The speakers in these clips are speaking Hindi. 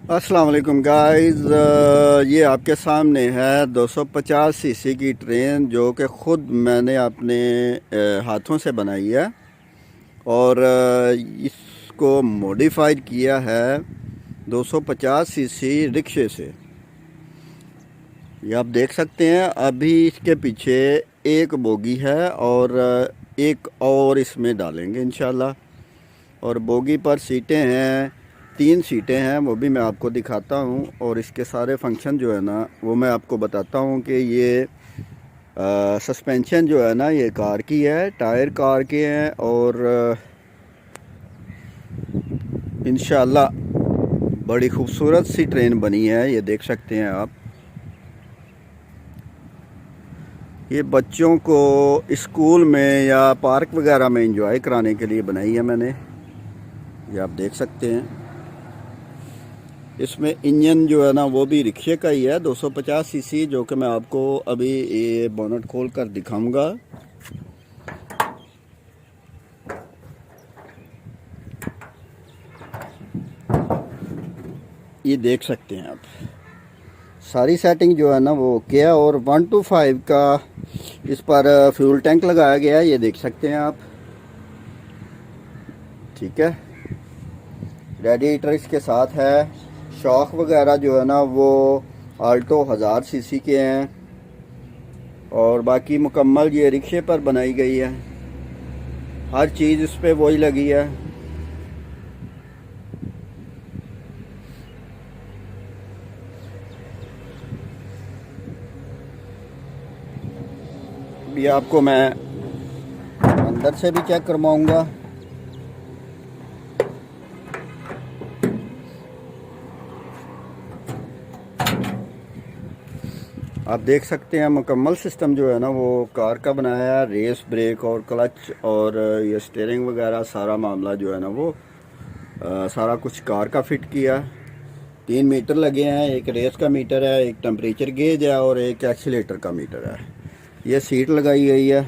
अस्सलाम वालेकुम गाइस। ये आपके सामने है 250 सीसी की ट्रेन जो कि ख़ुद मैंने अपने हाथों से बनाई है और इसको मॉडिफाइड किया है 250 सीसी रिक्शे से। ये आप देख सकते हैं। अभी इसके पीछे एक बोगी है और एक और इसमें डालेंगे इंशाल्लाह। और बोगी पर सीटें हैं, 3 सीटें हैं, वो भी मैं आपको दिखाता हूँ। और इसके सारे फंक्शन जो है ना वो मैं आपको बताता हूँ कि ये सस्पेंशन जो है ना ये कार की है, टायर कार के हैं। और इंशाल्लाह बड़ी खूबसूरत सी ट्रेन बनी है, ये देख सकते हैं आप। ये बच्चों को स्कूल में या पार्क वगैरह में एंजॉय कराने के लिए बनाई है मैंने, ये आप देख सकते हैं। इसमें इंजन जो है ना वो भी रिक्शे का ही है, 250 सीसी, जो कि मैं आपको अभी ये बोनट खोल कर दिखाऊंगा। ये देख सकते हैं आप, सारी सेटिंग जो है ना वो ओके है। और 1 to 5 का इस पर फ्यूल टैंक लगाया गया है, ये देख सकते हैं आप। ठीक है, रेडिएटर इसके साथ है। शॉक वगैरह जो है ना वो आल्टो 1000 सीसी के हैं। और बाकी मुकम्मल ये रिक्शे पर बनाई गई है, हर चीज़ इस पर वही लगी है। भी आपको मैं अंदर से भी चेक करवाऊंगा। आप देख सकते हैं मुकम्मल सिस्टम जो है ना वो कार का बनाया है। रेस, ब्रेक और क्लच और ये स्टीयरिंग वगैरह सारा मामला जो है ना वो सारा कुछ कार का फिट किया। 3 मीटर लगे हैं, एक रेस का मीटर है, एक टेम्परेचर गेज है और एक एक्सीलेटर का मीटर है। ये सीट लगाई गई है,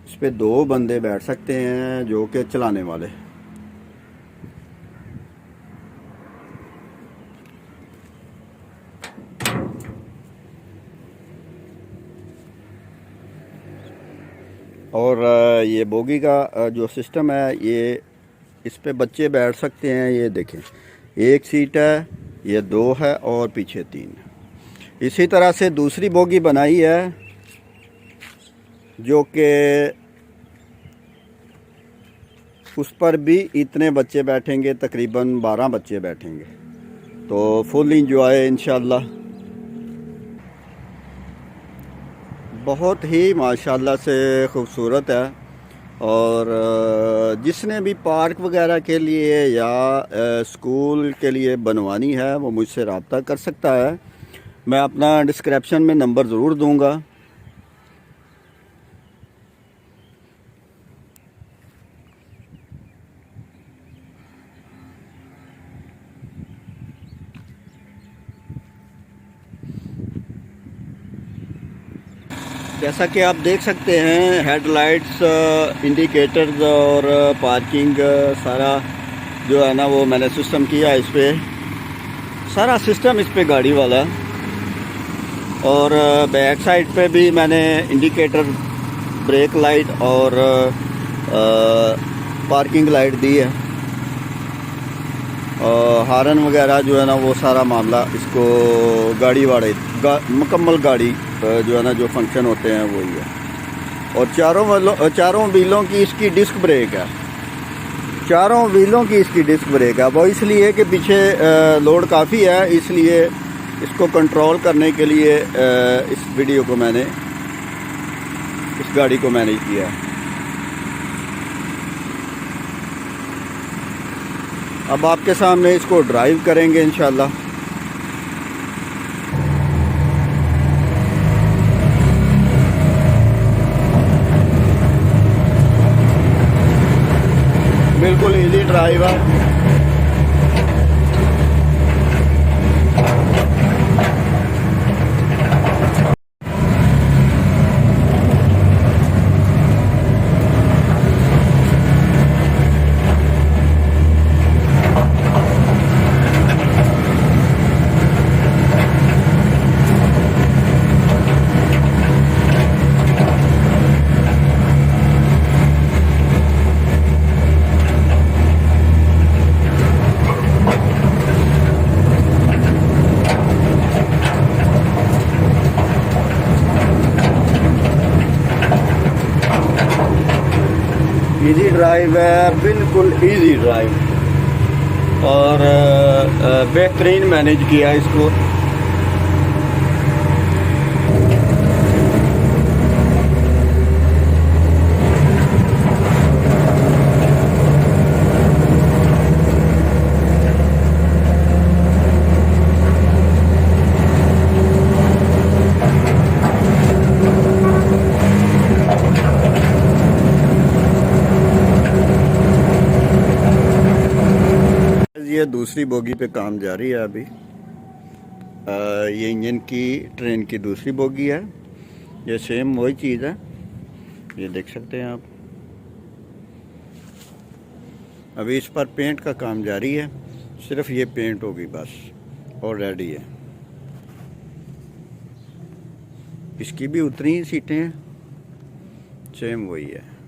इस पर 2 बंदे बैठ सकते हैं जो कि चलाने वाले। और ये बोगी का जो सिस्टम है ये इस पे बच्चे बैठ सकते हैं। ये देखें, एक सीट है, ये 2 है और पीछे 3। इसी तरह से दूसरी बोगी बनाई है जो कि उस पर भी इतने बच्चे बैठेंगे, तकरीबन 12 बच्चे बैठेंगे। तो फुल इंजॉय इंशाल्लाह। बहुत ही माशाल्लाह से खूबसूरत है। और जिसने भी पार्क वगैरह के लिए या स्कूल के लिए बनवानी है वो मुझसे रब्ता कर सकता है। मैं अपना डिस्क्रिप्शन में नंबर ज़रूर दूंगा। जैसा कि आप देख सकते हैं, हेडलाइट्स, इंडिकेटर्स और पार्किंग सारा जो है ना वो मैंने सिस्टम किया इस पर। सारा सिस्टम इस पे गाड़ी वाला। और बैक साइड पे भी मैंने इंडिकेटर, ब्रेक लाइट और पार्किंग लाइट दी है। हारन वगैरह जो है ना वो सारा मामला इसको गाड़ी वाले मुकम्मल गाड़ी जो है ना जो फंक्शन होते हैं वही है। और चारों व्हीलों की इसकी डिस्क ब्रेक है। चारों व्हीलों की इसकी डिस्क ब्रेक है। वो इसलिए कि पीछे लोड काफ़ी है, इसलिए इसको कंट्रोल करने के लिए इस वीडियो को मैंने, इस गाड़ी को मैनेज किया है। अब आपके सामने इसको ड्राइव करेंगे इंशाल्लाह। बिल्कुल इजी ड्राइव है। इजी ड्राइव है, बिल्कुल इजी ड्राइव और बेहतरीन मैनेज किया इसको। ये दूसरी बोगी पे काम जारी है अभी। ये इंजन की ट्रेन की दूसरी बोगी है। ये सेम वही चीज़ है, ये देख सकते हैं आप। अभी इस पर पेंट का काम जारी है, सिर्फ ये पेंट होगी बस और रेडी है। इसकी भी उतनी ही सीटें हैं, सेम वही है।